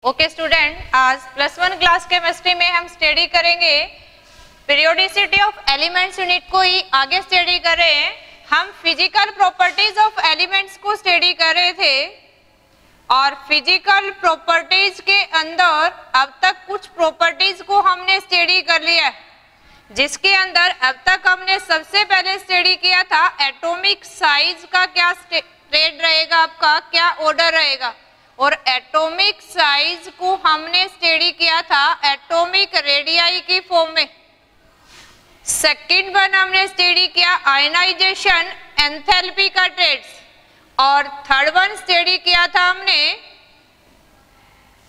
Okay student, आज +1 class chemistry में हम स्टडी करेंगे पीरियोडिसिटी ऑफ एलिमेंट्स यूनिट को ही आगे स्टडी कर रहे हैं। हम फिजिकल प्रॉपर्टीज ऑफ एलिमेंट्स को स्टडी कर रहे थे और फिजिकल प्रॉपर्टीज के अंदर अब तक कुछ प्रॉपर्टीज को हमने स्टडी कर लिया है, जिसके अंदर अब तक हमने सबसे पहले स्टडी किया था एटॉमिक साइज का क्या स्टेट रहेगा, आपका क्या ऑर्डर रहेगा, और एटॉमिक साइज को हमने स्टडी किया था एटॉमिक रेडियाई की फॉर्म में। सेकंड वन हमने स्टडी किया आयनाइजेशन एंथैल्पी का ट्रेड्स, और थर्ड वन स्टडी किया था हमने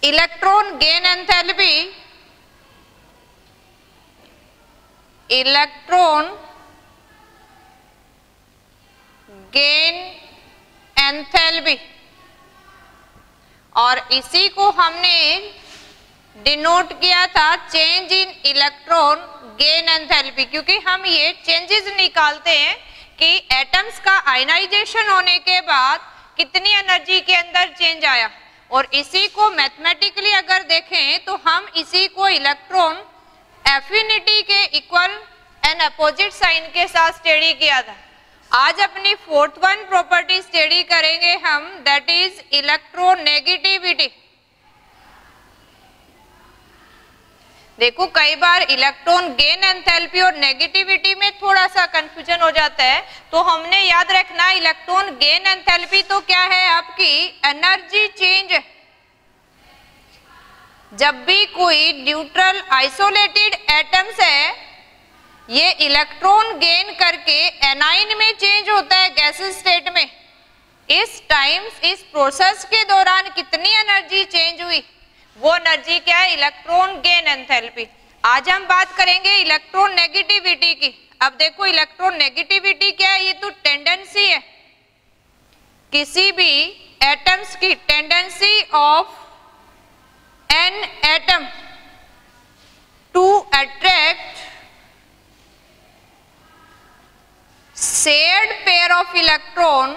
electron gain enthalpy, electron gain enthalpy, और इसी को हमने डिनोट किया था change in electron gain enthalpy, क्योंकि हम ये चेंजेस निकालते हैं कि एटम्स का आयनाइजेशन होने के बाद कितनी एनर्जी के अंदर चेंज आया, और इसी को मैथमेटिकली अगर देखें तो हम इसी को इलेक्ट्रॉन एफिनिटी के इक्वल एंड अपोजिट साइन के साथ स्टडी किया था। आज अपनी फोर्थ वन प्रॉपर्टी स्टडी करेंगे हम, दैट इज इलेक्ट्रोनेगेटिविटी। देखो कई बार इलेक्ट्रॉन गेन एंथैल्पी और नेगेटिविटी में थोड़ा सा कंफ्यूजन हो जाता है, तो हमने याद रखना इलेक्ट्रॉन गेन एंथैल्पी तो क्या है, आपकी एनर्जी चेंज। जब भी कोई न्यूट्रल आइसोलेटेड एटम्स है, ये इलेक्ट्रॉन गेन करके एनाइन में चेंज होता है गैसेस स्टेट में। इस प्रोसेस के दौरान कितनी एनर्जी चेंज हुई, वो एनर्जी क्या है, इलेक्ट्रॉन गेन एंथैल्पी। आज हम बात करेंगे इलेक्ट्रॉन नेगेटिविटी की। अब देखो इलेक्ट्रॉन नेगेटिविटी क्या है, ये तो टेंडेंसी है, किसी भी एटम्स की tendency of an atom to attract shared pair of electron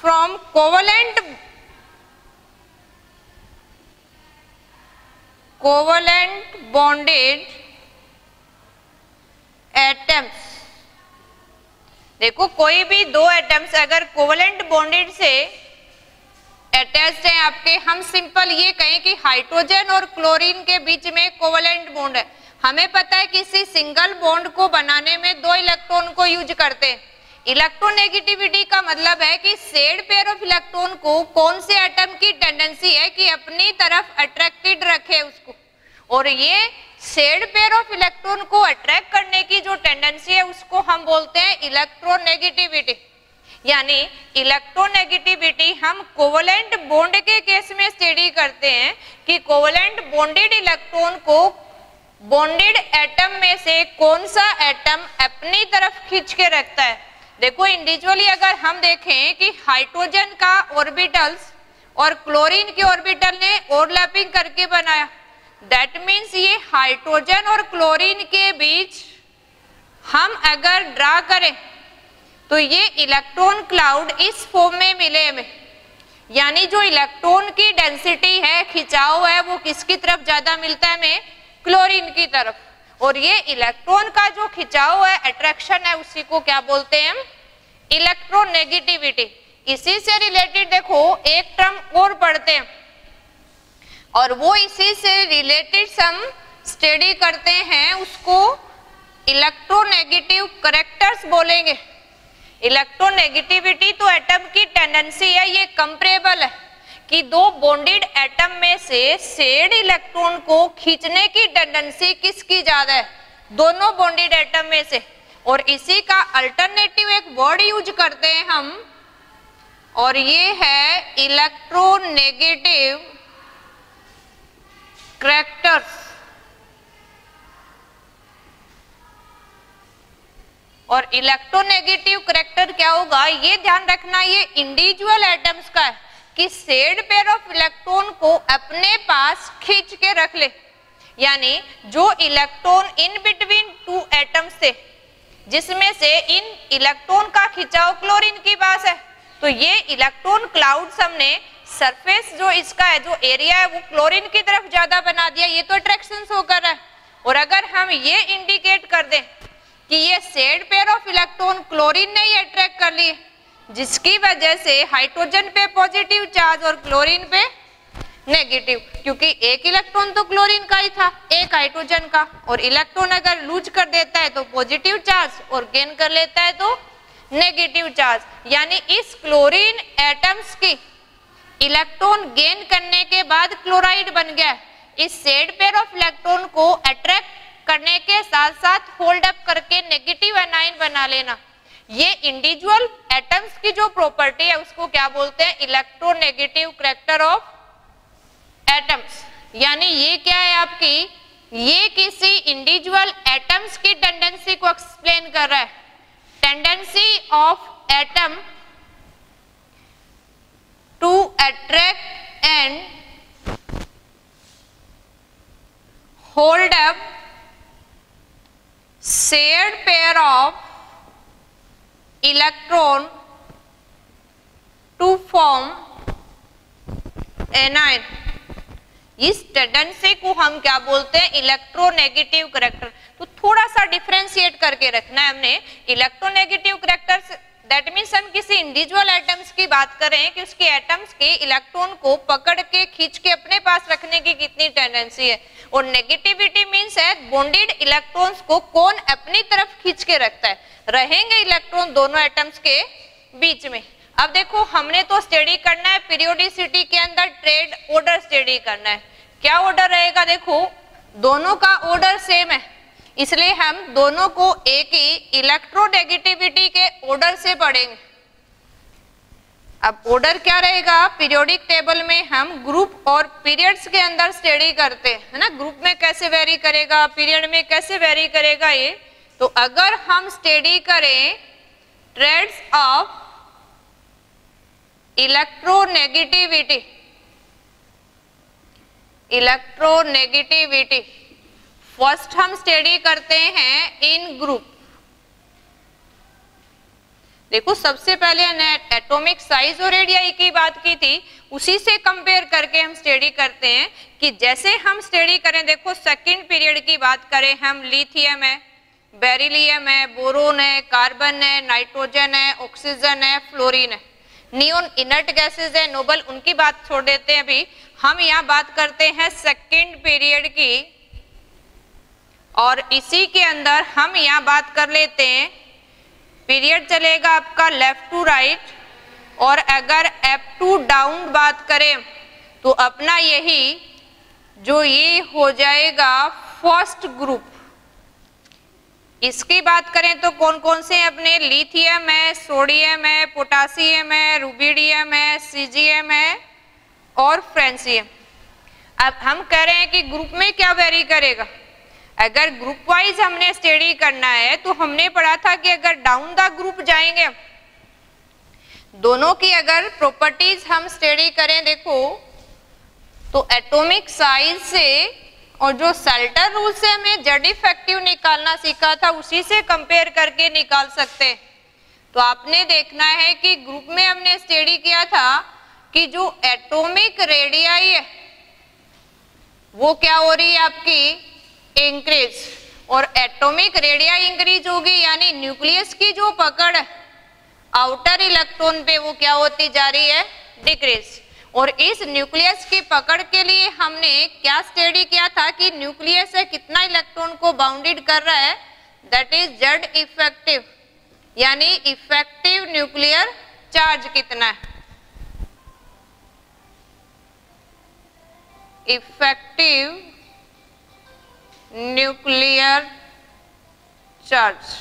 from covalent bonded atoms। देखो कोई भी दो एटम्स अगर कोवलेंट बॉन्डेड से अटैच्ड है आपके, हम सिंपल ये कहें कि हाइड्रोजन और क्लोरीन के बीच में कोवलेंट बॉन्ड है। हमें पता है किसी सिंगल बॉन्ड को बनाने में दो इलेक्ट्रॉन को यूज करते हैं। इलेक्ट्रोनेगेटिविटी का मतलब है कि शेयर्ड पेयर ऑफ इलेक्ट्रॉन को कौन से एटम की टेंडेंसी है कि अपनी तरफ अट्रैक्टेड रखे उसको, और ये शेयर्ड पेयर ऑफ इलेक्ट्रॉन को अट्रैक्ट करने की जो टेंडेंसी है उसको हम बोलते हैं इलेक्ट्रोनेगेटिविटी। यानी इलेक्ट्रोनेगेटिविटी हम कोवलेंट बॉन्ड के केस में स्टडी करते हैं कि कोवलेंट बॉन्डेड इलेक्ट्रॉन को बॉन्डेड एटम में से कौन सा एटम अपनी तरफ खींच के रखता है। देखो इंडिविजुअली अगर हम देखें कि हाइड्रोजन का ऑर्बिटल्स और क्लोरीन के ऑर्बिटल ने ओवरलैपिंग करके बनाया, दैट मीन्स ये हाइड्रोजन और क्लोरीन के बीच हम अगर ड्रा करें तो ये इलेक्ट्रॉन क्लाउड इस फॉर्म में मिले हमें। यानी जो इलेक्ट्रॉन की डेंसिटी है, खिंचाव है, वो किसकी तरफ ज्यादा मिलता है हमें, क्लोरीन की तरफ, और ये इलेक्ट्रॉन का जो खिंचाव है, अट्रैक्शन है, उसी को क्या बोलते हैं हम, इलेक्ट्रोनेगेटिविटी। इसी से रिलेटेड देखो एक टर्म और पढ़ते हैं, और वो इसी से रिलेटेड हम स्टडी करते हैं, उसको इलेक्ट्रोनेगेटिव कैरेक्टर्स बोलेंगे। इलेक्ट्रोनेगेटिविटी तो एटम की टेंडेंसी है, ये कंपेरेबल है कि दो बॉन्डेड एटम में से शेयर्ड इलेक्ट्रॉन को खींचने की टेंडेंसी किसकी ज्यादा है, दोनों बॉन्डेड एटम में से। और इसी का अल्टरनेटिव एक वर्ड यूज करते हैं हम, और ये है इलेक्ट्रोनेगेटिव कैरेक्टर्स। और इलेक्ट्रोनेगेटिव कैरेक्टर क्या होगा, ये ध्यान रखना, ये इंडिविजुअल एटम्स का है कि शेयर्ड पेयर ऑफ इलेक्ट्रॉन को अपने पास खींच के रख ले। यानी जो electron in between two atoms थे, जिसमें से इन इलेक्ट्रॉन का खिंचाव क्लोरीन के पास है, तो ये इलेक्ट्रॉन क्लाउड्स हमने सरफेस जो इसका है, जो एरिया है, वो क्लोरीन की तरफ ज्यादा बना दिया, ये तो अट्रैक्शन शो कर रहा है। और अगर हम ये इंडिकेट कर दें कि ये shared pair of electron chlorine ने ही अट्रैक्ट कर लिए, जिसकी वजह से हाइड्रोजन पे पॉजिटिव चार्ज और क्लोरीन पे नेगेटिव, क्योंकि एक इलेक्ट्रॉन तो क्लोरीन का ही था, एक हाइड्रोजन का, और इलेक्ट्रॉन अगर लूज कर देता है तो पॉजिटिव चार्ज और गेन कर लेता है तो नेगेटिव चार्ज, यानी इस क्लोरीन एटम्स की इलेक्ट्रॉन गेन करने के बाद क्लोराइड बन गया। इस शेड पेयर ऑफ इलेक्ट्रॉन को अट्रैक्ट करने के साथ साथ होल्ड अप करके नेगेटिव एनाइन बना लेना, ये इंडिविजुअल एटम्स की जो प्रॉपर्टी है उसको क्या बोलते हैं, इलेक्ट्रोनेगेटिव कैरेक्टर ऑफ एटम्स। यानी ये क्या है आपकी, ये किसी इंडिविजुअल एटम्स की टेंडेंसी को एक्सप्लेन कर रहा है, tendency of atom to attract and hold up shared pair of electron to form anion. इस टेंडेंसी को हम क्या बोलते हैं, इलेक्ट्रोनेगेटिव कैरेक्टर। तो थोड़ा सा डिफरेंशिएट करके रखना है हमने, इलेक्ट्रोनेगेटिव कैरेक्टर दैट मींस हम किसी इंडिविजुअल एटम्स की बात करें कि उसके एटम्स के इलेक्ट्रॉन को पकड़ के खींच के अपने पास रखने की कितनी टेंडेंसी है, और नेगेटिविटी मींस है बॉन्डेड इलेक्ट्रॉन्स को कौन अपनी तरफ खींच के रखता है, रहेंगे इलेक्ट्रॉन दोनों एटम्स के बीच में। अब देखो हमने तो स्टडी करना है पीरियोडिसिटी के अंदर ट्रेड ऑर्डर स्टडी करना है, क्या ऑर्डर रहेगा, देखो दोनों का ऑर्डर सेम है, इसलिए हम दोनों को एक ही इलेक्ट्रोनेगेटिविटी के ऑर्डर से पढ़ेंगे। अब ऑर्डर क्या रहेगा, पीरियोडिक टेबल में हम ग्रुप और पीरियड्स के अंदर स्टडी करते हैं ना, ग्रुप में कैसे वेरी करेगा, पीरियड में कैसे वेरी करेगा ये। तो अगर हम स्टडी करें trends of electronegativity, electronegativity first हम स्टडी करते हैं इन ग्रुप। देखो सबसे पहले एटॉमिक साइज और रेडियाई की बात की थी, उसी से कंपेयर करके हम स्टडी करते हैं कि जैसे हम स्टडी करें, देखो सेकंड पीरियड की बात करें हम, लिथियम है, बेरिलियम है, बोरोन है, कार्बन है, नाइट्रोजन है, ऑक्सीजन है, फ्लोरीन है, नियोन इनर्ट गैसेज है, नोबल, उनकी बात छोड़ देते हैं अभी। हम यहाँ बात करते हैं सेकंड पीरियड की, और इसी के अंदर हम यहाँ बात कर लेते हैं, पीरियड चलेगा आपका लेफ्ट टू राइट, और अगर अप टू डाउन बात करें तो अपना यही जो ये हो जाएगा फर्स्ट ग्रुप। इसकी बात करें तो कौन कौन से हैं अपने, लिथियम है, सोडियम है, पोटासियम है, रुबिडियम है, सीजियम है और फ्रेंसियम। अब हम कह रहे हैं कि ग्रुप में क्या वेरी करेगा, अगर ग्रुप वाइज हमने स्टडी करना है तो हमने पढ़ा था कि अगर डाउन द ग्रुप जाएंगे, दोनों की अगर प्रॉपर्टीज हम स्टडी करें देखो, तो एटॉमिक साइज से और जो सेल्टर रूल से हमें जेड इफेक्टिव निकालना सीखा था उसी से कंपेयर करके निकाल सकते हैं। तो आपने देखना है कि ग्रुप में हमने स्टडी किया था कि जो एटॉमिक रेडियाई है वो क्या हो रही है आपकी, इंक्रीज, और एटॉमिक रेडियाई इंक्रीज होगी यानी न्यूक्लियस की जो पकड़ है आउटर इलेक्ट्रॉन पे वो क्या होती जा रही है, डिक्रीज। और इस न्यूक्लियस की पकड़ के लिए हमने क्या स्टडी किया था कि न्यूक्लियस है कितना इलेक्ट्रॉन को बाउंडेड कर रहा है, दैट इज जेड इफेक्टिव, यानी इफेक्टिव न्यूक्लियर चार्ज कितना है, इफेक्टिव न्यूक्लियर चार्ज।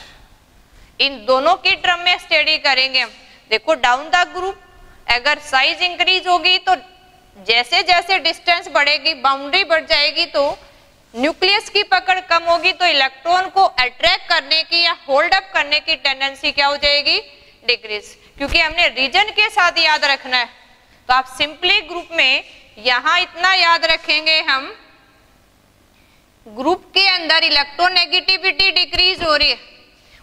इन दोनों की टर्म में स्टडी करेंगे हम। देखो डाउन द ग्रुप अगर साइज इंक्रीज होगी तो जैसे जैसे डिस्टेंस बढ़ेगी, बाउंड्री बढ़ जाएगी, तो न्यूक्लियस की पकड़ कम होगी, तो इलेक्ट्रॉन को अट्रैक्ट करने की या होल्ड अप करने की टेंडेंसी क्या हो जाएगी, डिक्रीज, क्योंकि हमने रीजन के साथ याद रखना है। तो आप सिंपली ग्रुप में यहां इतना याद रखेंगे, हम ग्रुप के अंदर इलेक्ट्रोनेगेटिविटी डिक्रीज हो रही है,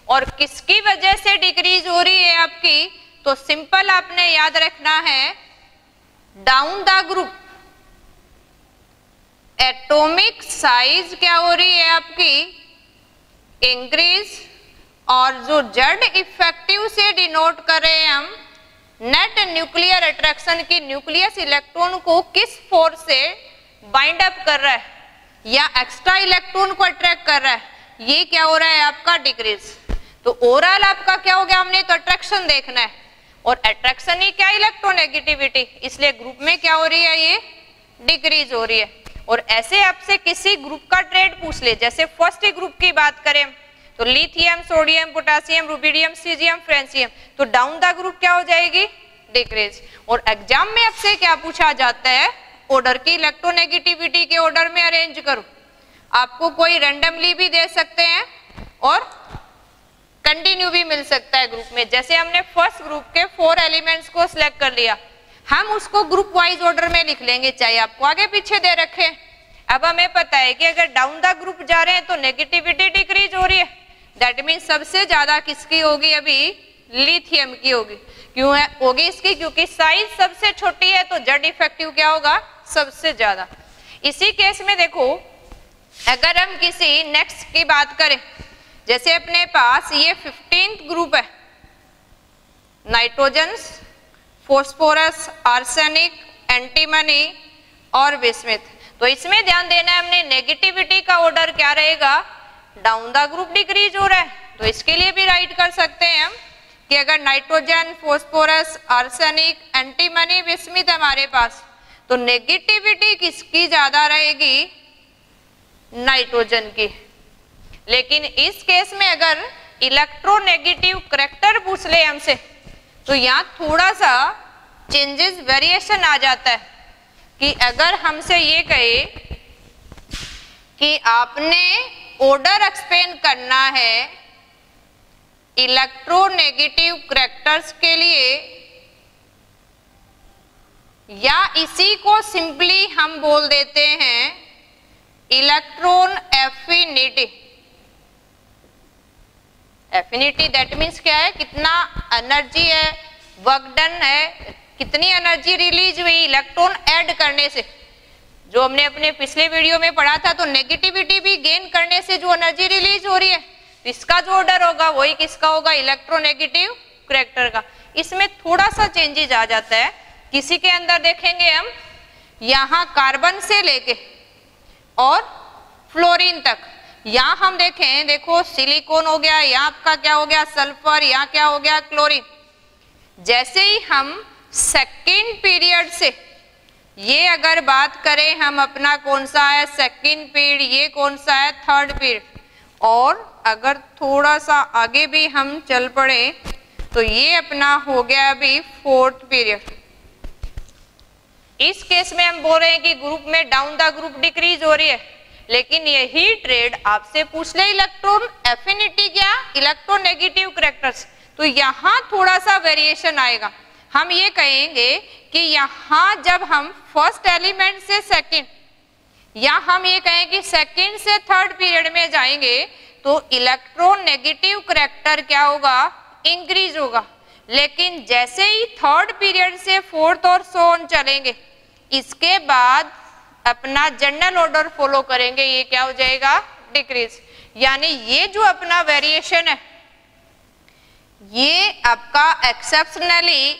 और किसकी वजह से डिक्रीज हो रही है आपकी, तो सिंपल आपने याद रखना है, down the group atomic size क्या हो रही है आपकी, इंक्रीज, और जो जेड इफेक्टिव से डिनोट कर रहे हैं हम नेट न्यूक्लियर अट्रैक्शन की, न्यूक्लियस इलेक्ट्रॉन को किस फोर्स से बाइंड अप कर रहा है या एक्स्ट्रा इलेक्ट्रॉन को अट्रैक्ट कर रहा है, ये क्या हो रहा है आपका, डिक्रीज। तो ओवरऑल आपका क्या हो गया, हमने तो अट्रैक्शन देखना है, और अट्रैक्शन ही क्या, इलेक्ट्रोनेगेटिविटी, इसलिए ग्रुप में क्या हो रही है, ये डिक्रीज हो रही है। और ऐसे आपसे किसी ग्रुप का ट्रेड पूछ ले, जैसे फर्स्ट ग्रुप की बात करें तो lithium, sodium, potassium, rubidium, caesium, francium, तो डाउन द ग्रुप क्या हो जाएगी, डिक्रीज। और एग्जाम में आपसे क्या पूछा जाता है, ऑर्डर की इलेक्ट्रोनेगेटिविटी के ऑर्डर में अरेंज करो। आपको कोई रैंडमली भी दे सकते हैं और कंटिन्यू भी मिल सकता है ग्रुप में। जैसे हमने फर्स्ट ग्रुप के 4 एलिमेंट्स को सिलेक्ट कर लिया, हम उसको ग्रुप वाइज ऑर्डर में लिख लेंगे, चाहे आपको आगे पीछे दे रखे। अब हमें पता है कि अगर डाउन द ग्रुप जा रहे हैं तो नेगेटिविटी डिक्रीज हो रही है, दैट मीन सबसे ज्यादा किसकी होगी, अभी लिथियम की होगी। क्यों है होगी इसकी, क्योंकि साइज सबसे छोटी है, तो जेड इफेक्टिव क्या होगा, सबसे ज्यादा। इसी केस में देखो, अगर हम किसी नेक्स्ट की बात करें, जैसे अपने पास ये 15th ग्रुप है, नाइट्रोजन, फॉस्फोरस, आर्सेनिक, एंटीमनी और बिस्मिथ, तो इसमें ध्यान देना है हमने, नेगेटिविटी का ऑर्डर क्या रहेगा, डाउन द ग्रुप डिक्रीज हो रहा है, तो इसके लिए भी राइट कर सकते हैं हम कि अगर nitrogen, phosphorus, arsenic, antimony, bismuth हमारे पास, तो नेगेटिविटी किसकी ज्यादा रहेगी, नाइट्रोजन की। लेकिन इस केस में अगर इलेक्ट्रोनेगेटिव करैक्टर पूछ ले हमसे, तो यहाँ थोड़ा सा चेंजेस, वेरिएशन आ जाता है कि अगर हमसे ये कहे कि आपने ऑर्डर एक्सप्लेन करना है इलेक्ट्रोनेगेटिव करैक्टर्स के लिए, या इसी को सिंपली हम बोल देते हैं electron affinity. Affinity that means क्या है, कितना एनर्जी है, वर्क डन है, कितनी एनर्जी रिलीज हुई इलेक्ट्रॉन ऐड करने से। जो हमने अपने पिछले वीडियो में पढ़ा था, तो नेगेटिविटी भी गेन करने से जो एनर्जी रिलीज हो रही है, इसका जो ऑर्डर होगा वही किसका होगा, इलेक्ट्रोनेगेटिव करैक्टर का। इसमें थोड़ा सा चेंजेस आ जाता है, किसी के अंदर देखेंगे हम, यहाँ कार्बन से लेके और फ्लोरीन तक, यहाँ हम देखें, देखो सिलिकॉन हो गया, यहाँ आपका क्या हो गया, सल्फर, यहाँ क्या हो गया, क्लोरीन। जैसे ही हम सेकेंड पीरियड से, ये अगर बात करें हम, अपना कौन सा है सेकेंड पीरियड, ये कौन सा है थर्ड पीरियड, और अगर थोड़ा सा आगे भी हम चल पड़े तो ये अपना हो गया अभी फोर्थ पीरियड। इस केस में हम बोल रहे हैं कि ग्रुप में डाउन द ग्रुप डिक्रीज हो रही है, लेकिन यही ट्रेड आपसे पूछ ले इलेक्ट्रॉन एफिनिटी क्या, इलेक्ट्रोनेगेटिव करैक्टर्स, तो यहाँ थोड़ा सा वेरिएशन आएगा। हम ये कहेंगे कि यहाँ जब हम फर्स्ट एलिमेंट से सेकंड, या हम ये कहें कि सेकंड से थर्ड पीरियड में जाएंगे, तो इलेक्ट्रोनेगेटिव करैक्टर क्या होगा, इंक्रीज होगा। लेकिन जैसे ही थर्ड पीरियड से फोर्थ और सो ऑन चलेंगे, इसके बाद अपना जनरल ऑर्डर फॉलो करेंगे, ये क्या हो जाएगा, डिक्रीज। यानी ये जो अपना वेरिएशन है, ये आपका एक्सेप्शनली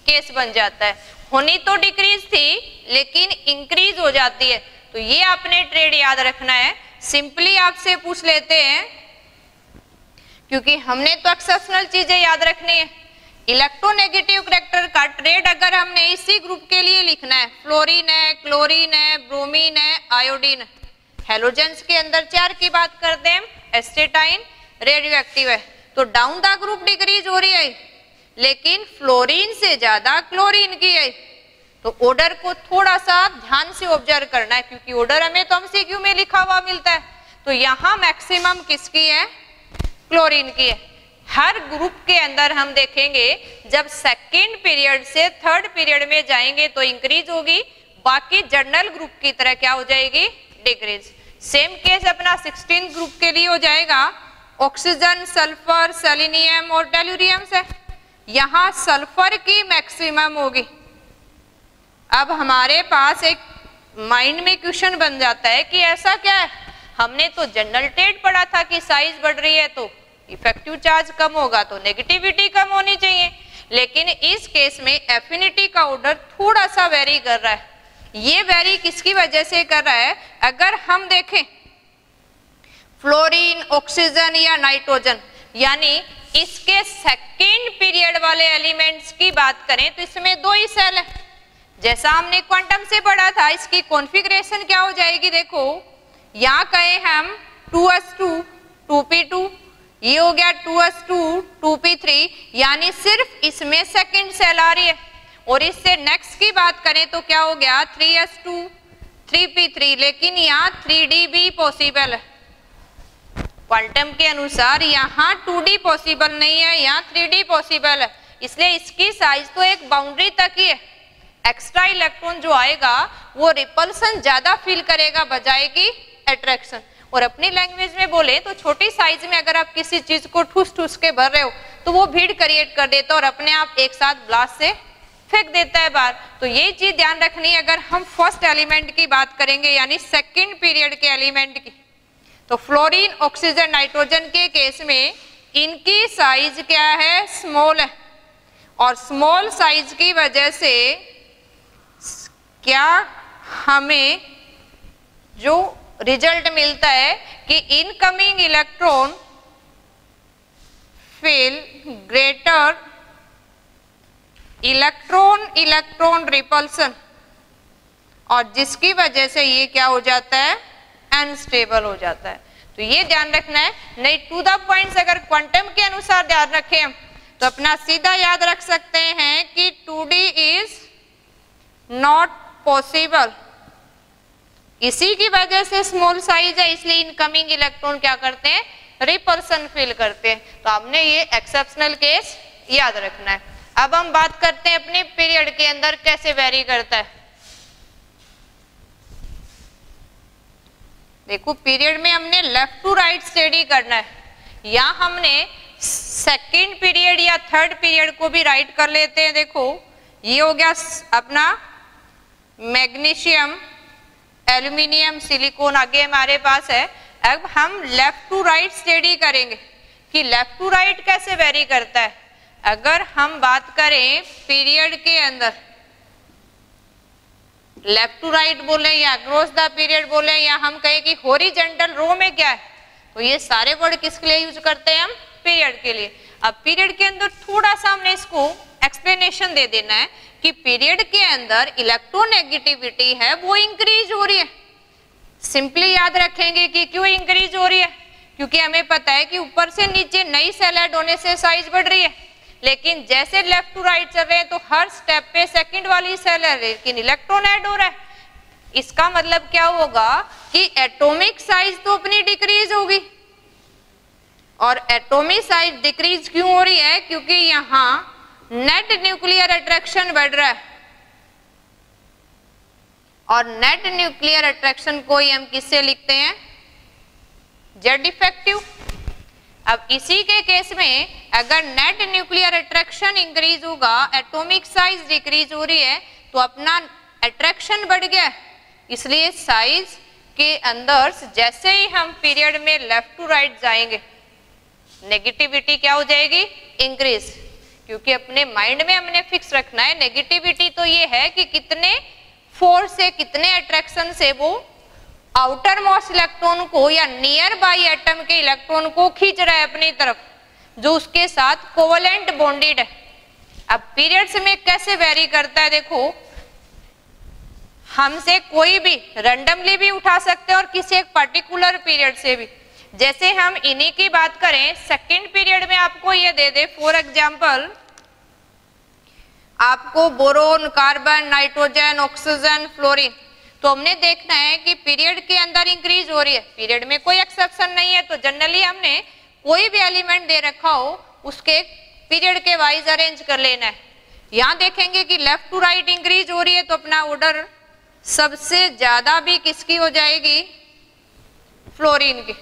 केस बन जाता है। होनी तो डिक्रीज थी लेकिन इंक्रीज हो जाती है, तो ये आपने ट्रेड याद रखना है। सिंपली आपसे पूछ लेते हैं, क्योंकि हमने तो एक्सेप्शनल चीजें याद रखनी है। इलेक्ट्रोनेगेटिव करैक्टर का ट्रेड अगर हमने इसी ग्रुप के लिए लिखना है, फ्लोरीन है, क्लोरीन है, ब्रोमीन है, आयोडीन है, हेलोजेंस के अंदर 4 की बात करते हैं, एस्टेटाइन रेडियो एक्टिव है, तो डाउन द ग्रुप डिक्रीज हो रही है, लेकिन फ्लोरीन से ज्यादा क्लोरीन की है। तो ऑर्डर को थोड़ा सा ध्यान से ऑब्जर्व करना है, क्योंकि ऑर्डर हमें तो एमसीक्यू में लिखा हुआ मिलता है। तो यहाँ मैक्सिमम किसकी है, क्लोरीन की है। हर ग्रुप के अंदर हम देखेंगे जब सेकेंड पीरियड से थर्ड पीरियड में जाएंगे तो इंक्रीज होगी, बाकी जर्नल ग्रुप की तरह क्या हो जाएगी, डिक्रीज। सेम केस अपना 16 ग्रुप के लिए हो जाएगा, ऑक्सीजन, सल्फर, सेलेनियम और टेलुरियम से। यहां सल्फर की मैक्सिमम होगी। अब हमारे पास एक माइंड में क्वेश्चन बन जाता है कि ऐसा क्या है, हमने तो जनरल टेट पढ़ा था कि साइज बढ़ रही है तो इफेक्टिव चार्ज कम होगा तो नेगेटिविटी कम होनी चाहिए, लेकिन इस केस में एफिनिटी का ऑर्डर थोड़ा सा वेरी कर रहा है। ये वेरी किसकी वजह से कर रहा है, अगर हम देखें फ्लोरीन, ऑक्सीजन या नाइट्रोजन, यानी इसके सेकेंड पीरियड वाले एलिमेंट्स की बात करें तो इसमें दो ही सेल है। जैसा हमने क्वांटम से पढ़ा था, इसकी कॉन्फ़िगरेशन क्या हो जाएगी, देखो यहाँ कहे हम 2s2 2p2, ये हो गया 2s2 2p3, यानी सिर्फ इसमें सेकेंड सेल आ रही है। और इससे नेक्स्ट की बात करें तो क्या हो गया 3s2 3p3, लेकिन यहाँ 3d भी पॉसिबल है। क्वांटम के अनुसार यहाँ 2d पॉसिबल नहीं है, यहाँ 3d पॉसिबल है, इसलिए इसकी साइज तो एक बाउंड्री तक ही है। एक्स्ट्रा इलेक्ट्रॉन जो आएगा वो रिपल्सन ज्यादा फील करेगा बजाय की अट्रैक्शन। और अपनी लैंग्वेज में बोले तो छोटी साइज में अगर आप किसी चीज को ठूस ठूस के भर रहे हो तो वो भीड़ क्रिएट कर देता है और अपने आप एक साथ ब्लास्ट से फेंक देता है बाहर। तो ये चीज ध्यान रखनी है अगर हम फर्स्ट एलिमेंट की बात करेंगे यानी सेकेंड पीरियड के एलिमेंट की, तो फ्लोरीन, ऑक्सीजन, नाइट्रोजन के केस में इनकी साइज क्या है, स्मॉल है। और स्मॉल साइज की वजह से क्या हमें जो रिजल्ट मिलता है कि incoming electron feel greater electron repulsion, और जिसकी वजह से ये क्या हो जाता है, अनस्टेबल हो जाता है। तो ये ध्यान रखना है, नहीं टू द पॉइंट्स अगर क्वांटम के अनुसार ध्यान रखें हम तो अपना सीधा याद रख सकते हैं कि 2d इज नॉट पॉसिबल। इसी की वजह से स्मॉल साइज है, इसलिए इनकमिंग इलेक्ट्रॉन क्या करते हैं, रिपल्सन फील करते हैं। तो हमने ये एक्सेप्शनल केस याद रखना है। अब हम बात करते हैं अपने पीरियड के अंदर कैसे वेरी करता है। देखो पीरियड में हमने लेफ्ट टू राइट स्टडी करना है, या हमने सेकेंड पीरियड या थर्ड पीरियड को भी राइट कर लेते हैं। देखो ये हो गया अपना मैग्नीशियम, एल्यूमिनियम, सिलिकॉन आगे हमारे पास है। अब हम लेफ्ट टू राइट स्टडी करेंगे कि लेफ्ट टू राइट कैसे वेरी करता है। अगर हम बात करें पीरियड के अंदर लेफ्ट टू राइट बोले या अक्रॉस द पीरियड बोले या हम कहें कि हॉरिजॉन्टल रो में क्या है, तो ये सारे वर्ड किसके लिए यूज करते हैं हम, पीरियड के लिए। अब पीरियड के अंदर थोड़ा सा हमने इसको एक्सप्लेनेशन दे देना है कि पीरियड के अंदर इलेक्ट्रोनेगेटिविटी है वो इंक्रीज हो रही है। सिंपली याद रखेंगे कि क्यों इंक्रीज हो रही है, क्योंकि हमें पता है कि ऊपर से नीचे नई सेल ऐड होने से साइज बढ़ रही है, लेकिन जैसे लेफ्ट टू राइट चल रहे हैं तो हर स्टेप पे सेकंड वाली सेल है लेकिन इलेक्ट्रॉन ऐड हो रहा है। इसका मतलब क्या होगा कि एटॉमिक साइज तो अपनी डिक्रीज होगी। और एटॉमिक साइज डिक्रीज क्यों हो रही है, क्योंकि यहाँ नेट न्यूक्लियर अट्रैक्शन बढ़ रहा है। और नेट न्यूक्लियर अट्रैक्शन को ही हम किससे लिखते हैं, जेड इफेक्टिव। अब इसी के केस में अगर नेट न्यूक्लियर अट्रैक्शन इंक्रीज होगा, एटॉमिक साइज डिक्रीज हो रही है, तो अपना अट्रैक्शन बढ़ गया, इसलिए साइज के अंदर जैसे ही हम पीरियड में लेफ्ट टू राइट जाएंगे नेगेटिविटी क्या हो जाएगी, इंक्रीज। क्योंकि अपने माइंड में हमने फिक्स रखना है नेगेटिविटी तो ये है कि कितने फोर्स से, कितने अट्रैक्शन से वो आउटर मोस्ट इलेक्ट्रॉन को या नियर बाई एटम के इलेक्ट्रॉन को खींच रहा है अपनी तरफ, जो उसके साथ कोवलेंट बॉन्डेड है। अब पीरियड्स में कैसे वेरी करता है, देखो हमसे कोई भी रैंडमली भी उठा सकते हैं और किसी एक पर्टिकुलर पीरियड से भी। जैसे हम इन्हीं की बात करें, सेकेंड पीरियड में आपको ये दे दे फॉर एग्जांपल, आपको boron, carbon, nitrogen, oxygen, fluorine, तो हमने देखना है कि पीरियड के अंदर इंक्रीज हो रही है। पीरियड में कोई एक्सेप्शन नहीं है, तो जनरली हमने कोई भी एलिमेंट दे रखा हो उसके पीरियड के वाइज अरेंज कर लेना है। यहाँ देखेंगे कि लेफ्ट टू राइट इंक्रीज हो रही है, तो अपना ऑर्डर सबसे ज्यादा भी किसकी हो जाएगी, फ्लोरीन की।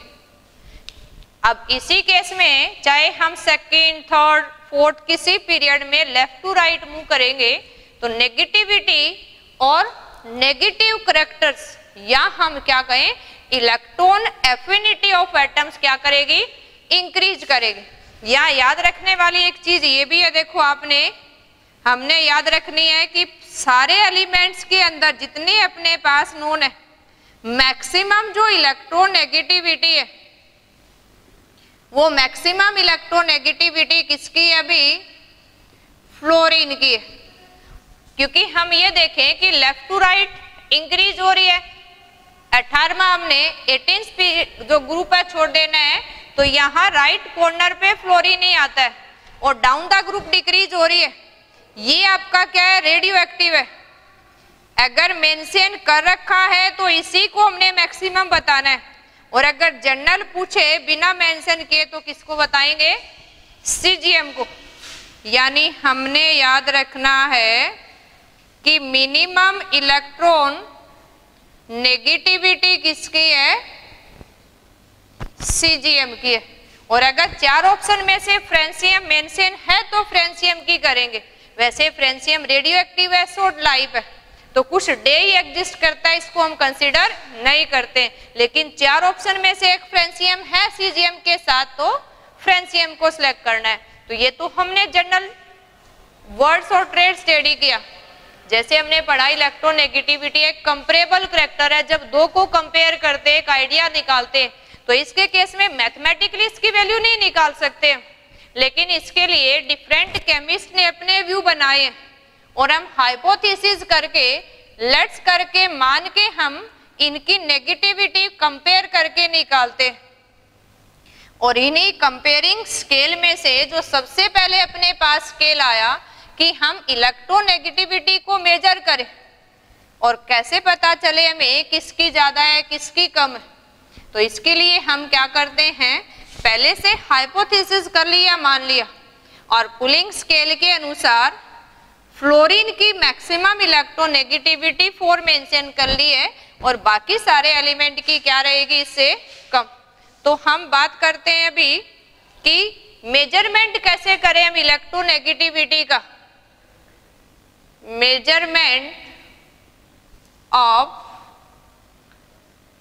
अब इसी केस में चाहे हम सेकेंड, थर्ड, फोर्थ किसी पीरियड में लेफ्ट टू राइट मूव करेंगे तो नेगेटिविटी और नेगेटिव करेक्टर्स या हम क्या कहें इलेक्ट्रॉन एफिनिटी ऑफ एटम्स क्या करेगी, इंक्रीज करेगी। या याद रखने वाली एक चीज ये भी है, देखो हमने याद रखनी है कि सारे एलिमेंट्स के अंदर जितने अपने पास नोन है मैक्सिमम जो इलेक्ट्रोनेगेटिविटी है वो मैक्सिमम इलेक्ट्रोनेगेटिविटी किसकी है, अभी फ्लोरीन की है। क्योंकि हम ये देखें कि लेफ्ट टू राइट इंक्रीज हो रही है, 18वां हमने 18 जो ग्रुप है छोड़ देना है तो यहाँ राइट कॉर्नर पे फ्लोरीन ही आता है और डाउन द ग्रुप डिक्रीज हो रही है। ये आपका क्या है, रेडियो एक्टिव है। अगर मेंशन कर रखा है तो इसी को हमने मैक्सिमम बताना है और अगर जनरल पूछे बिना मेंशन किए तो किसको बताएंगे, सीजीएम को। यानी हमने याद रखना है कि मिनिमम इलेक्ट्रॉन नेगेटिविटी किसकी है, सीजीएम की है। और अगर 4 ऑप्शन में से फ्रेंशियम मेंशन है तो फ्रेंशियम की करेंगे। वैसे फ्रेंशियम रेडियो एक्टिव है, शॉर्ट लाइफ है तो कुछ डे ही एग्जिस्ट करता है, इसको हम कंसीडर नहीं करते। लेकिन 4 ऑप्शन में से एक फ्रेंशियम है सीजीएम के साथ तो फ्रेंशियम को सिलेक्ट करना है। तो ये तो हमने जनरल वर्ड्स और ट्रेड स्टडी किया। जैसे हमने पढ़ा इलेक्ट्रोनेगेटिविटी एक कंपेरेबल करैक्टर है, जब दो को कंपेयर करते एक आइडिया निकालते तो इसके केस में मैथमेटिकली इसकी वैल्यू नहीं निकाल सकते, लेकिन इसके लिए डिफरेंट केमिस्ट ने अपने व्यू बनाए और हम हाइपोथेसिस करके लेट्स करके मान के हम इनकी नेगेटिविटी कंपेयर करके निकालते। और इन्हीं कंपेयरिंग स्केल में से जो सबसे पहले अपने पास स्केल आया कि हम इलेक्ट्रोनेगेटिविटी को मेजर करें और कैसे पता चले हमें किसकी ज्यादा है किसकी कम है। तो इसके लिए हम क्या करते हैं, पहले से हाइपोथेसिस कर लिया, मान लिया और पुलिंग स्केल के अनुसार फ्लोरीन की मैक्सिमम इलेक्ट्रोनेगेटिविटी 4 मेंशन कर ली है और बाकी सारे एलिमेंट की क्या रहेगी, इससे कम। तो हम बात करते हैं अभी कि मेजरमेंट कैसे करें हम इलेक्ट्रोनेगेटिविटी का। मेजरमेंट ऑफ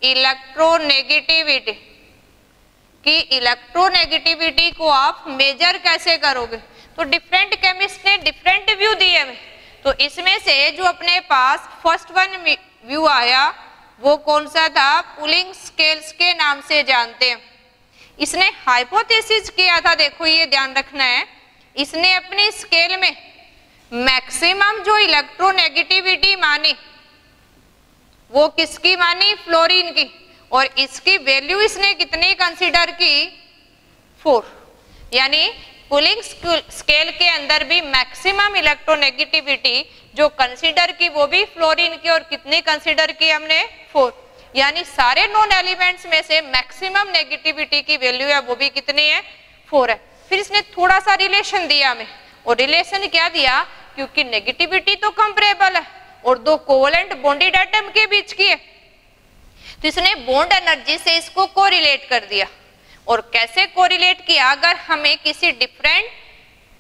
इलेक्ट्रोनेगेटिविटी कि इलेक्ट्रोनेगेटिविटी को आप मेजर कैसे करोगे। तो डिफरेंट केमिस्ट ने डिफरेंट व्यू दिए हैं। तो इसमें से जो अपने पास फर्स्ट वन व्यू आया वो कौन सा था, पुलिंग स्केल्स के नाम से जानते हैं। इसने हाइपोथेसिस किया था, देखो ये ध्यान रखना है, इसने अपनी स्केल में मैक्सिमम जो इलेक्ट्रोनेगेटिविटी मानी वो किसकी मानी, फ्लोरीन की। और इसकी वैल्यू इसने कितनी कंसीडर की, 4। यानी पुलिंग स्केल के अंदर भी मैक्सिमम इलेक्ट्रोनेगेटिविटी जो कंसीडर की वो भी फ्लोरीन की, और कितनी कंसीडर की हमने, 4। यानी सारे नॉन एलिमेंट्स में से मैक्सिमम नेगेटिविटी की वैल्यू है वो भी कितनी है, 4 है। फिर इसने थोड़ा सा रिलेशन दिया हमें, और रिलेशन क्या दिया, क्योंकि नेगेटिविटी तो कंपेरेबल है और दो कोवलेंट बॉन्डेड एटम के बीच की है तो इसने बॉन्ड एनर्जी से इसको कोरिलेट कर दिया। और कैसे कोरिलेट किया, अगर हमें किसी डिफरेंट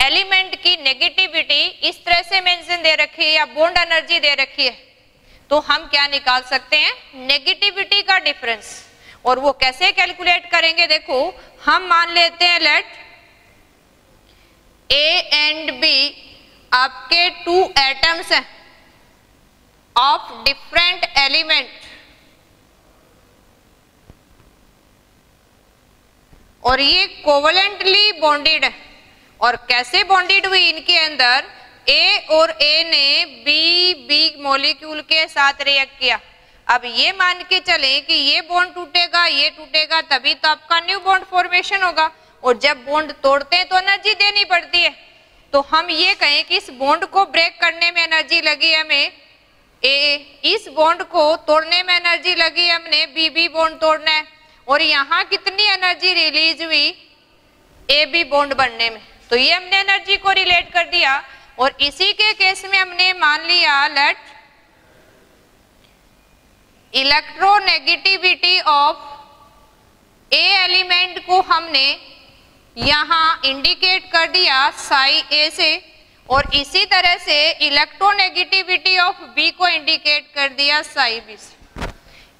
एलिमेंट की नेगेटिविटी इस तरह से मेंशन दे रखी है या बॉन्ड एनर्जी दे रखी है तो हम क्या निकाल सकते हैं, नेगेटिविटी का डिफरेंस। और वो कैसे कैलकुलेट करेंगे, देखो हम मान लेते हैं लेट ए एंड बी आपके 2 एटम्स हैं ऑफ डिफरेंट एलिमेंट, और ये कोवलेंटली बॉन्डेड है। और कैसे बॉन्डेड हुई, इनके अंदर ए और ए ने बी मॉलिक्यूल के साथ रिएक्ट किया। अब ये मान के चले कि ये बॉन्ड टूटेगा, ये टूटेगा, तभी तो आपका न्यू बॉन्ड फॉर्मेशन होगा। और जब बॉन्ड तोड़ते हैं तो एनर्जी देनी पड़ती है। तो हम ये कहें कि इस बॉन्ड को ब्रेक करने में एनर्जी लगी हमें ए, इस बॉन्ड को तोड़ने में एनर्जी लगी हमने बी बॉन्ड तोड़ना है, और यहाँ कितनी एनर्जी रिलीज हुई, ए बी बॉन्ड बनने में। तो ये हमने एनर्जी को रिलेट कर दिया। और इसी के केस में हमने मान लिया let electronegativity of a element को हमने यहाँ इंडिकेट कर दिया साई ए से, और इसी तरह से इलेक्ट्रोनेगेटिविटी ऑफ बी को इंडिकेट कर दिया साई बी से।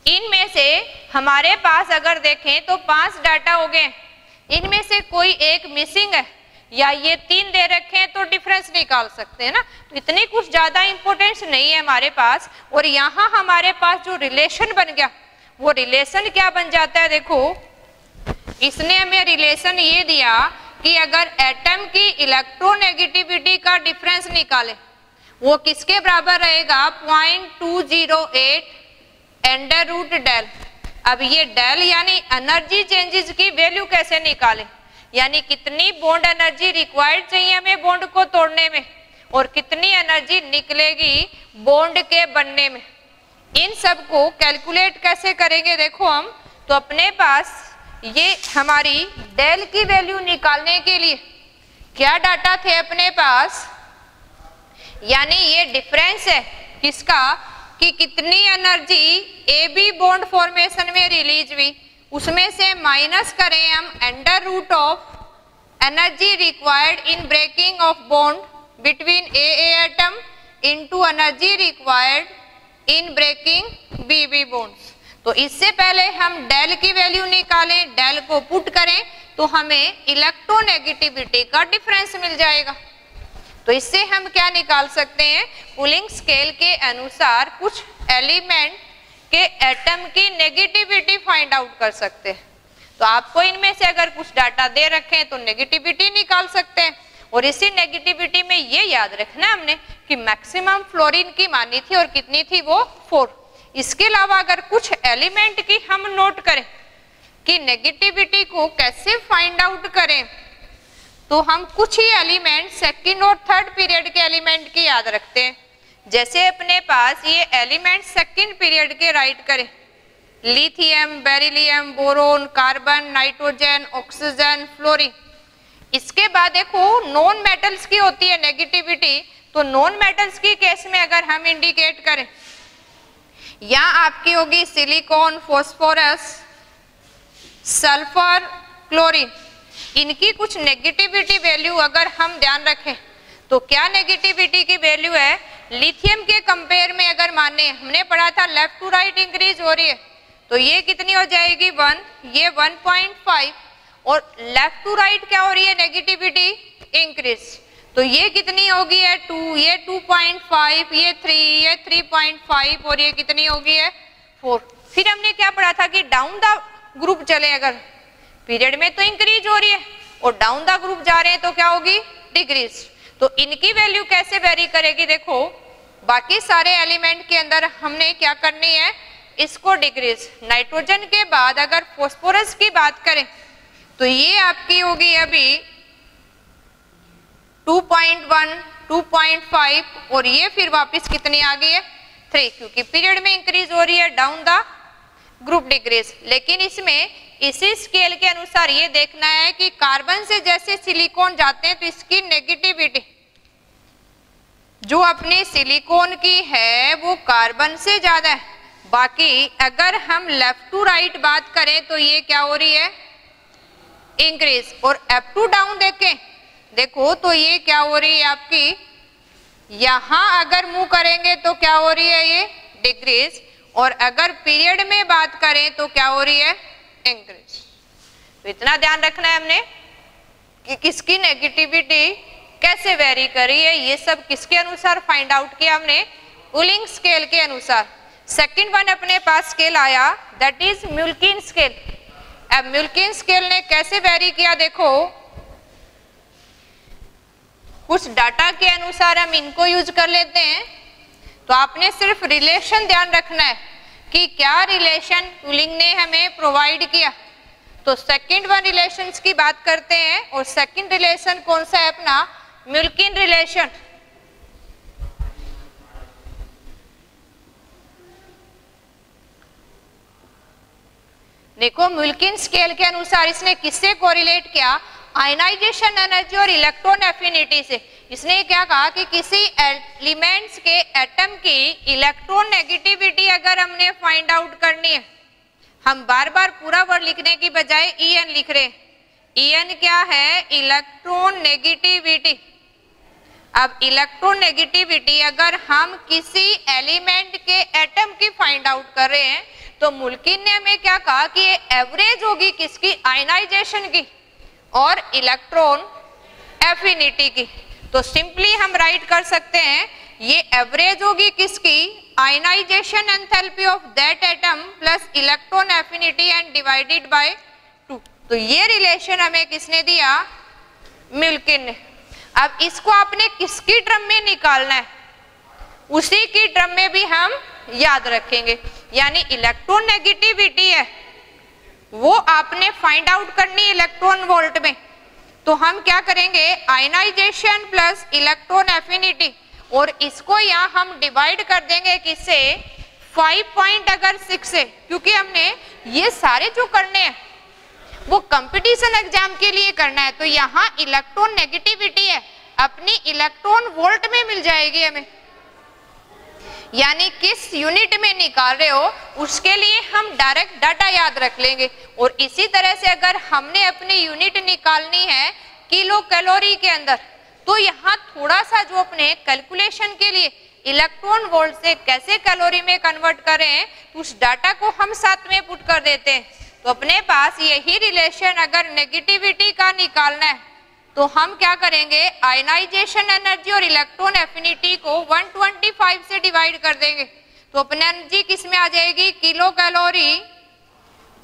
इनमें से हमारे पास अगर देखें तो 5 डाटा हो गए, इनमें से कोई एक मिसिंग है या ये 3 दे रखे हैं तो डिफरेंस निकाल सकते हैं ना। तो इतनी कुछ ज्यादा इंपॉर्टेंस नहीं है हमारे पास। और यहाँ हमारे पास जो रिलेशन बन गया वो रिलेशन क्या बन जाता है, देखो इसने हमें रिलेशन ये दिया कि अगर एटम की इलेक्ट्रोनेगेटिविटी का डिफरेंस निकाले वो किसके बराबर रहेगा, 0.208 अंडर रूट डेल। अब ये डेल यानी एनर्जी चेंजेस की वैल्यू कैसे निकाले, यानी कितनी बॉन्ड एनर्जी रिक्वायर्ड चाहिए हमें बॉन्ड को तोड़ने में और कितनी एनर्जी निकलेगी बॉन्ड के बनने में। इन सब को कैलकुलेट कैसे करेंगे, देखो हम तो अपने पास ये हमारी डेल की वैल्यू निकालने के लिए क्या डाटा थे अपने पास, यानी ये डिफरेंस है किसका कि कितनी energy A B bond formation में रिलीज हुई, उसमें से माइनस करें हम under root of energy required in breaking of bond between A atom into energy required in breaking B B bonds. तो इससे पहले हम डेल की वैल्यू निकालें, डेल को पुट करें तो हमें इलेक्ट्रोनेगेटिविटी का डिफरेंस मिल जाएगा। तो इससे हम क्या निकाल सकते हैं, कूलिंग स्केल के अनुसार कुछ एलिमेंट के एटम की नेगेटिविटी फाइंड आउट कर सकते हैं। तो आपको इनमें से अगर कुछ डाटा दे रखे हैं तो नेगेटिविटी निकाल सकते हैं। और इसी नेगेटिविटी में ये याद रखना है हमने कि मैक्सिमम फ्लोरीन की मानी थी और कितनी थी वो 4। इसके अलावा अगर कुछ एलिमेंट की हम नोट करें कि नेगेटिविटी को कैसे फाइंड आउट करें, तो हम कुछ ही एलिमेंट सेकंड और थर्ड पीरियड के एलिमेंट की याद रखते हैं। जैसे अपने पास ये एलिमेंट सेकंड पीरियड के राइट करें, lithium, beryllium, boron, carbon, nitrogen, oxygen, fluorine. इसके बाद देखो नॉन मेटल्स की होती है नेगेटिविटी, तो नॉन मेटल्स की केस में अगर हम इंडिकेट करें, यहाँ आपकी होगी सिलिकॉन, फॉस्फोरस, सल्फर, क्लोरीन। इनकी कुछ नेगेटिविटी वैल्यू अगर हम ध्यान रखें तो क्या नेगेटिविटी की वैल्यू है, लिथियम के कंपेयर में अगर माने, हमने पढ़ा था लेफ्ट टू राइट इंक्रीज हो रही है तो ये कितनी हो जाएगी 1, ये 1.5, और लेफ्ट टू राइट क्या हो रही है नेगेटिविटी इंक्रीज, तो ये कितनी होगी है 2, ये 2.5, ये 3, ये 3.5 और ये कितनी होगी है 4। फिर हमने क्या पढ़ा था कि डाउन द ग्रुप चले, अगर पीरियड में तो इंक्रीज हो रही है और डाउन द ग्रुप जा रहे हैं तो क्या होगी डिक्रीज। तो इनकी वैल्यू कैसे वेरी करेगी, देखो बाकी सारे एलिमेंट के अंदर हमने क्या करनी है, इसको डिक्रीज। नाइट्रोजन के बाद अगर फॉस्फोरस की बात करें तो ये आपकी होगी अभी 2.1, 2.5 और ये फिर वापस कितनी आ गई है 3, क्योंकि पीरियड में इंक्रीज हो रही है, डाउन द ग्रुप डिक्रीज। लेकिन इसमें इसी स्केल के अनुसार ये देखना है कि कार्बन से जैसे सिलिकॉन जाते हैं तो इसकी नेगेटिविटी जो अपनी सिलिकॉन की है वो कार्बन से ज्यादा है। बाकी अगर हम लेफ्ट टू राइट बात करें तो ये क्या हो रही है इंक्रीज, और अप टू डाउन देखें देखो तो ये क्या हो रही है आपकी, यहां अगर मूव करेंगे तो क्या हो रही है ये डिक्रीज, और अगर पीरियड में बात करें तो क्या हो रही है इंक्रीज। तो इतना ध्यान रखना है हमने कि किसकी नेगेटिविटी कैसे वेरी करी है, ये सब किसके अनुसार फाइंड आउट किया हमने, कूलिंग स्केल के अनुसार। सेकंड वन अपने पास स्केल आया दैट इज म्यूल्किन स्केल। अब म्यूल्किन स्केल ने कैसे वेरी किया, देखो कुछ डाटा के अनुसार हम इनको यूज कर लेते हैं। तो आपने सिर्फ रिलेशन ध्यान रखना है कि क्या रिलेशन कूलिंग ने हमें प्रोवाइड किया। तो सेकंड वन रिलेशंस की बात करते हैं, और सेकंड रिलेशन कौन सा है अपना म्यूल्किन रिलेशन। देखो म्यूल्किन स्केल के अनुसार इसने किससे कोरिलेट किया, आयनाइजेशन एनर्जी और इलेक्ट्रॉन एफिनिटी से। इसने क्या कहा कि किसी एलिमेंट्स के एटम की इलेक्ट्रॉन नेगेटिविटी अगर हमने फाइंड आउट करनी है, हम बार बार पूरा वर्ड लिखने की बजाय EN लिख रहे En क्या है? Electron negativity. अब इलेक्ट्रॉन नेगेटिविटी अगर हम किसी एलिमेंट के एटम की फाइंड आउट कर रहे हैं तो मुल्किन ने हमें क्या कहा कि ये एवरेज होगी किसकी? आयनाइजेशन की और इलेक्ट्रॉन एफिनिटी की। तो सिंपली हम राइट कर सकते हैं ये एवरेज होगी किसकी? Ionization enthalpy of that atom plus electron affinity and divided by 2। तो ये रिलेशन हमें किसने दिया? मिल्किन ने। अब इसको आपने किसकी टर्म में निकालना है? उसी की टर्म में भी हम याद रखेंगे, यानी इलेक्ट्रॉन नेगेटिविटी है वो आपने फाइंड आउट करनी इलेक्ट्रॉन वोल्ट में। तो हम क्या करेंगे? आयनाइजेशन प्लस इलेक्ट्रॉन एफिनिटी, और इसको यहाँ हम डिवाइड कर देंगे किससे? 5.6 से, क्योंकि हमने ये सारे जो करने हैं वो कंपटीशन एग्जाम के लिए करना है। तो यहाँ इलेक्ट्रॉन नेगेटिविटी है अपनी इलेक्ट्रॉन वोल्ट में मिल जाएगी हमें, यानी किस यूनिट में निकाल रहे हो उसके लिए हम डायरेक्ट डाटा याद रख लेंगे। और इसी तरह से अगर हमने अपनी यूनिट निकालनी है किलो कैलोरी के अंदर, तो यहाँ थोड़ा सा जो अपने कैलकुलेशन के लिए इलेक्ट्रॉन वोल्ट से कैसे कैलोरी में कन्वर्ट करें तो उस डाटा को हम साथ में पुट कर देते हैं। तो अपने पास यही रिलेशन अगर नेगेटिविटी का निकालना है तो हम क्या करेंगे? आयनाइजेशन एनर्जी और इलेक्ट्रॉन एफिनिटी को 125 से डिवाइड कर देंगे। तो अपनी एनर्जी किस में आ जाएगी? किलो कैलोरी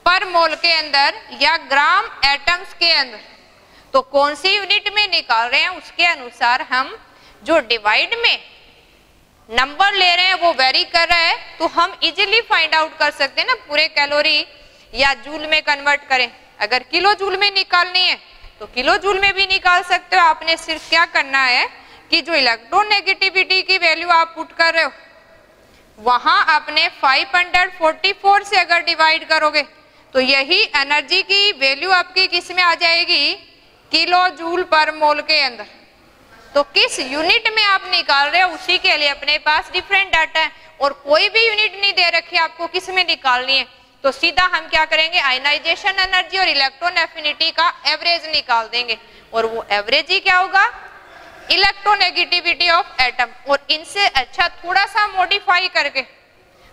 पर मोल के अंदर या ग्राम एटम्स के अंदर। तो कौन सी यूनिट में निकाल रहे हैं उसके अनुसार हम जो डिवाइड में नंबर ले रहे हैं वो वेरी कर रहा है, तो हम इजीली फाइंड आउट कर सकते हैं ना पूरे कैलोरी या जूल में कन्वर्ट करें। अगर किलो जूल में निकालनी है तो किलो जूल में भी निकाल सकते हो। आपने सिर्फ क्या करना है कि जो इलेक्ट्रॉन नेगेटिविटी की वैल्यू आप पुट कर रहे हो वहां आपने 544 से अगर डिवाइड करोगे तो यही एनर्जी की वैल्यू आपकी किस में आ जाएगी? किलो जूल पर मोल के अंदर। तो किस यूनिट में आप निकाल रहे हो उसी के लिए अपने पास डिफरेंट डाटा है, और कोई भी यूनिट नहीं दे रखी आपको किस में निकालनी है। तो सीधा हम क्या करेंगे? आयनाइजेशन एनर्जी और इलेक्ट्रॉन एफिनिटी का एवरेज निकाल देंगे, और वो एवरेज ही क्या होगा? Electronegativity of atom. और इनसे अच्छा थोड़ा सा मॉडिफाई करके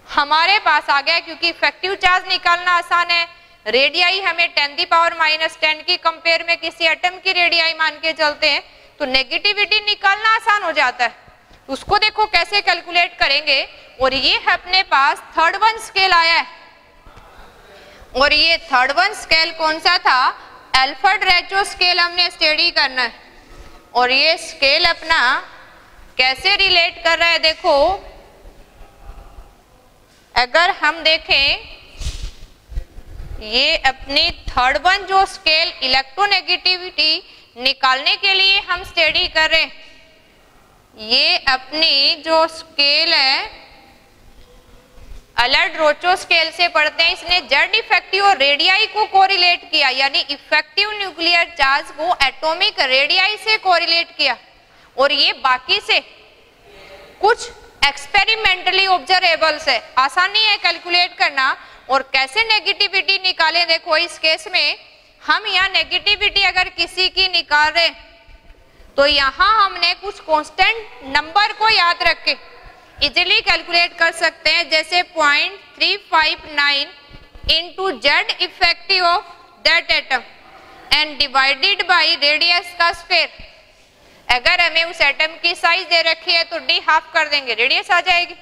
हमारे पास आ गया, क्योंकि इफेक्टिव चार्ज निकालना आसान है। रेडियाई हमें 10⁻10 की कंपेयर में किसी एटम की रेडियाई मान के चलते हैं, तो नेगेटिविटी निकालना आसान हो जाता है। उसको देखो कैसे कैलकुलेट करेंगे। और ये अपने पास थर्ड वन स्केल आया है, और ये थर्ड वन स्केल कौन सा था? एल्फर्ड रेचो स्केल हमने स्टडी करना है। और ये स्केल अपना कैसे रिलेट कर रहा है देखो, अगर हम देखें ये अपनी थर्ड वन जो स्केल इलेक्ट्रोनेगेटिविटी निकालने के लिए हम स्टडी कर रहे हैं, ये अपनी जो स्केल है अलर्ट रोचो स्केल से पढ़ते हैं। इसने जेड इफेक्टिव और रेडियाई को कोरिलेट किया, यानी इफेक्टिव न्यूक्लियर चार्ज को एटॉमिक रेडियाई से कोरिलेट किया। और ये बाकी से कुछ एक्सपेरिमेंटली ऑब्जर्वेबल्स है, आसानी है कैलकुलेट करना। और कैसे नेगेटिविटी निकालें देखो, इस केस में हम यहाँ नेगेटिविटी अगर किसी की निकाल रहे तो यहाँ हमने कुछ कांस्टेंट नंबर को याद रख के इजीली कैलकुलेट कर सकते हैं, जैसे 0.359 into Z effective of that atom and divided by radius का स्क्वायर। अगर हमें उस एटम की साइज दे रखी है तो डी हाफ कर देंगे, रेडियस आ जाएगी,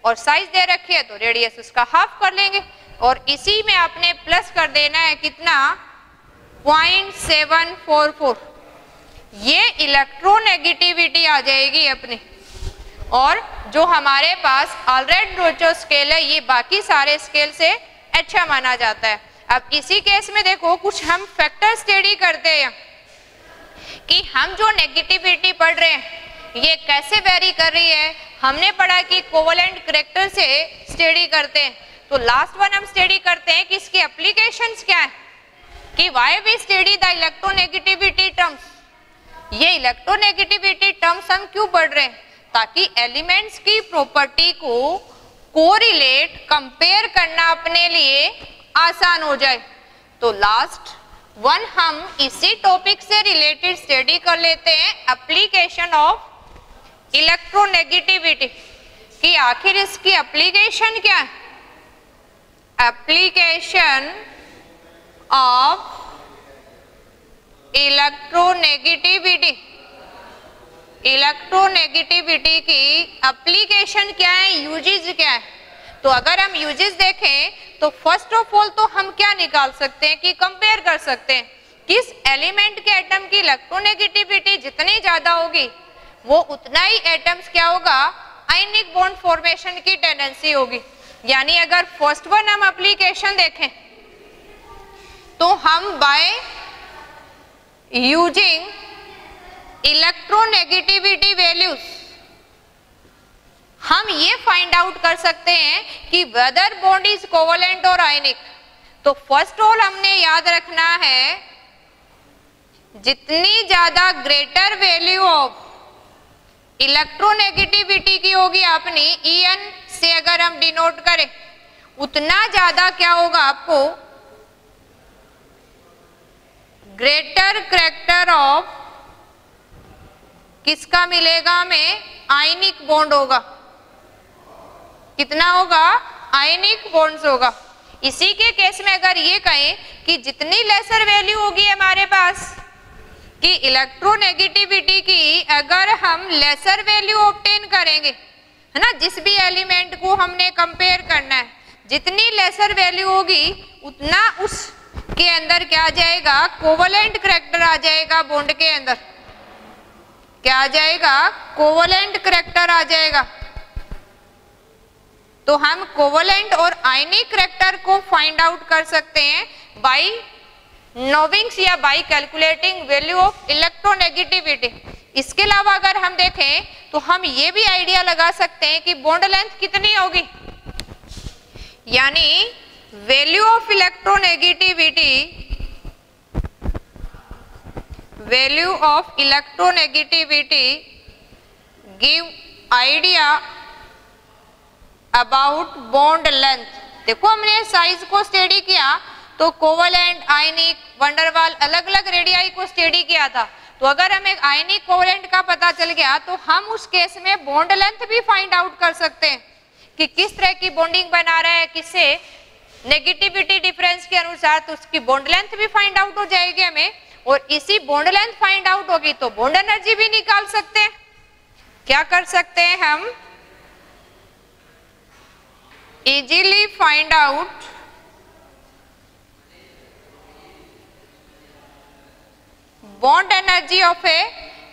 और साइज दे रखी है तो रेडियस उसका हाफ कर लेंगे। और इसी में आपने प्लस कर देना है कितना? 0.744। ये इलेक्ट्रोनेगेटिविटी आ जाएगी अपनी। और जो हमारे पास ऑलरेडी रोचो स्केल है ये बाकी सारे स्केल से अच्छा माना जाता है। अब इसी केस में देखो कुछ हम फैक्टर स्टडी करते हैं कि हम जो नेगेटिविटी पढ़ रहे हैं ये कैसे वेरी कर रही है। हमने पढ़ा कि कोवेलेंट करैक्टर से स्टडी करते हैं, तो लास्ट वन हम स्टडी करते हैं कि इसकी एप्लीकेशंस क्या है, कि why we study the electronegativity terms. ये इलेक्ट्रोनेगेटिविटी टर्म्स हम क्यों पढ़ रहे हैं? ताकि एलिमेंट्स की प्रॉपर्टी को कोरिलेट कंपेयर करना अपने लिए आसान हो जाए। तो लास्ट हम इसी टॉपिक से रिलेटेड स्टडी कर लेते हैं एप्लीकेशन ऑफ इलेक्ट्रोनेगेटिविटी कि आखिर इसकी एप्लीकेशन क्या है। एप्लीकेशन ऑफ इलेक्ट्रोनेगेटिविटी, इलेक्ट्रोनेगेटिविटी की एप्लीकेशन क्या है, यूजेस क्या है। तो अगर हम यूजेस देखें तो फर्स्ट ऑफ ऑल तो हम क्या निकाल सकते हैं कि कंपेयर कर सकते हैं किस एलिमेंट के एटम की इलेक्ट्रोनेगेटिविटी जितनी ज्यादा होगी वो उतना ही एटम्स क्या होगा, आयनिक बॉन्ड फॉर्मेशन की टेंडेंसी होगी। यानी अगर फर्स्ट वन हम एप्लीकेशन देखें तो हम बाय यूजिंग इलेक्ट्रोनेगेटिविटी वैल्यूज हम ये फाइंड आउट कर सकते हैं कि वेदर बॉन्ड इज कोवेलेंट और आयनिक। तो फर्स्ट ऑल हमने याद रखना है जितनी ज्यादा ग्रेटर वैल्यू ऑफ इलेक्ट्रोनेगेटिविटी की होगी अपनी En से अगर हम डिनोट करें उतना ज्यादा क्या होगा आपको ग्रेटर कैरेक्टर ऑफ किसका मिलेगा हमें, आयनिक बॉन्ड होगा। कितना होगा, आयनिक बॉन्ड्स होगा। इसी के केस में अगर ये कहें कि जितनी लेसर वैल्यू होगी हमारे पास कि इलेक्ट्रोनेगेटिविटी की अगर हम लेसर वैल्यू ऑब्टेन करेंगे, है ना, जिस भी एलिमेंट को हमने कंपेयर करना है जितनी लेसर वैल्यू होगी उतना उसके अंदर क्या आ जाएगा, कोवेलेंट कैरेक्टर आ जाएगा। बॉन्ड के अंदर क्या आ जाएगा, कोवेलेंट कैरेक्टर आ जाएगा। तो हम कोवेलेंट और आयनिक कैरेक्टर को फाइंड आउट कर सकते हैं बाय नोविंग्स या bye calculating value of electronegativity. इसके अलावा अगर हम देखें तो हम ये भी आइडिया लगा सकते हैं कि बॉन्ड लेंथ कितनी होगी, यानी value of electronegativity, value of electronegativity give idea about bond length. देखो हमने साइज को स्टडी किया तो कोवेलेंट, आयनिक, वंडरवाल अलग अलग रेडियाई को स्टडी किया था। तो अगर हमें आयनिक कोवेलेंट का पता चल गया तो हम उस केस में बॉन्ड लेंथ भी फाइंड आउट कर सकते हैं कि किस तरह की बॉन्डिंग बना रहा है किससे, नेगेटिविटी डिफरेंस के अनुसार, तो उसकी बॉन्ड लेंथ भी फाइंड आउट हो जाएगी हमें। और इसी बॉन्ड लेंथ फाइंड आउट होगी तो बॉन्ड एनर्जी भी निकाल सकते हैं। क्या कर सकते हैं हम, easily find out bond energy of A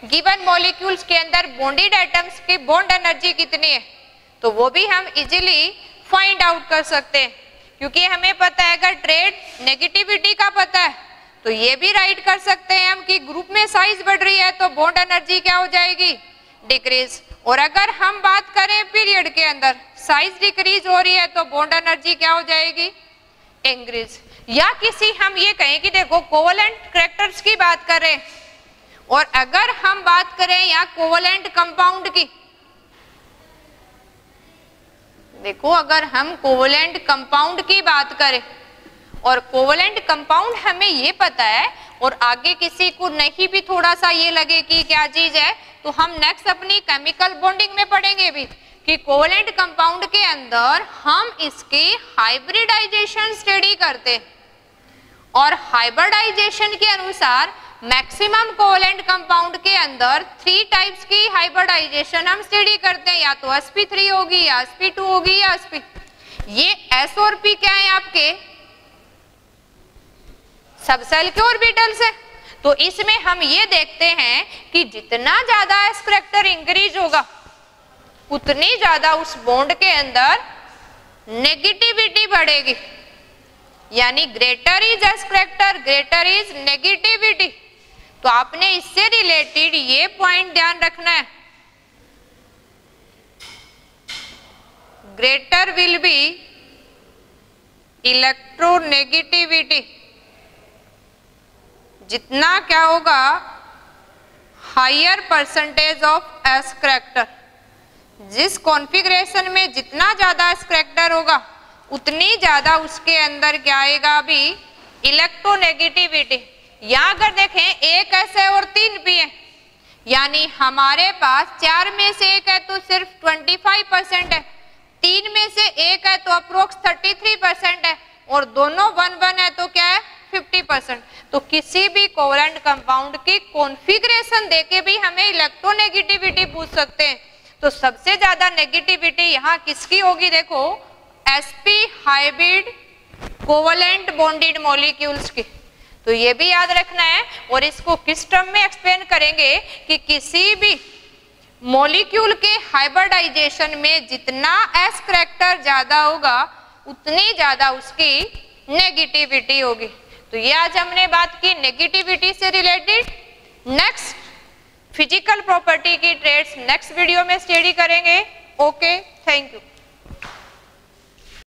given molecules के अंदर बॉन्डेड एटम्स की बॉन्ड एनर्जी कितनी है, तो वो भी हम इजीली फाइंड आउट कर सकते हैं। क्योंकि हमें पता है अगर ट्रेड नेगेटिविटी का पता है तो ये भी राइट कर सकते हैं हम कि ग्रुप में साइज बढ़ रही है तो बॉन्ड एनर्जी क्या हो जाएगी, डिक्रीज। और अगर हम बात करें पीरियड के अंदर साइज डिक्रीज हो रही है तो बॉन्ड एनर्जी क्या हो जाएगी, इंक्रीज। या किसी हम ये कहें कि देखो कोवेलेंट कैरेक्टर्स की बात करें और अगर हम बात करें या कोवेलेंट कंपाउंड की, देखो अगर हम कोवेलेंट कंपाउंड की बात करें और कोवेलेंट कंपाउंड हमें ये पता है और आगे किसी को नहीं भी थोड़ा सा ये लगे कि क्या चीज है, तो हम नेक्स्ट अपनी केमिकल बॉन्डिंग में पढ़ेंगे भी कि कोवेलेंट कंपाउंड के अंदर हम इसके हाइब्रिडाइजेशन स्टडी करते हैं और हाइब्रिडाइजेशन के अनुसार मैक्सिमम कोवेलेंट कंपाउंड के अंदर 3 टाइप्स की हाइब्रिडाइजेशन हम स्टडी करते हैं, या तो sp3 होगी या sp2 होगी या sp। ये s और p क्या है आपके सबसेल के ऑर्बिटल्स है। तो इसमें हम ये देखते हैं कि जितना ज्यादा s कैरेक्टर इंक्रीज होगा उतनी ज्यादा उस बॉन्ड के अंदर नेगेटिविटी बढ़ेगी, यानी greater is S character greater is negativity. तो आपने इससे रिलेटेड ये पॉइंट ध्यान रखना है, ग्रेटर विल बी इलेक्ट्रोनेगेटिविटी, जितना क्या होगा higher percentage of s character, जिस कॉन्फ़िगरेशन में जितना ज्यादा एस कैरेक्टर होगा उतनी ज्यादा उसके अंदर क्या आएगा, अभी इलेक्ट्रोनेगेटिविटी। यहां अगर देखें एक ऐसे और 3 भी है, यानी हमारे पास 4 में से एक है तो सिर्फ 25% है, 3 में से एक है तो अप्रोक्स 33% है, और दोनों 1-1 है तो क्या है 50%। तो किसी भी कोवलेंट कंपाउंड की कॉन्फ़िगरेशन देके भी हमें इलेक्ट्रोनेगेटिविटी पूछ सकते हैं। तो सबसे ज्यादा नेगेटिविटी यहाँ किसकी होगी, देखो sp hybrid covalent bonded molecules की। तो ये भी याद रखना है, और इसको किस टर्म में एक्सप्लेन करेंगे कि किसी भी मॉलिक्यूल के हाइब्रिडाइजेशन में जितना s करैक्टर ज्यादा होगा उतनी ज्यादा उसकी नेगेटिविटी होगी। तो ये आज हमने बात की नेगेटिविटी से रिलेटेड। नेक्स्ट फिजिकल प्रॉपर्टी की ट्रेड्स नेक्स्ट वीडियो में स्टडी करेंगे। Okay, thank you.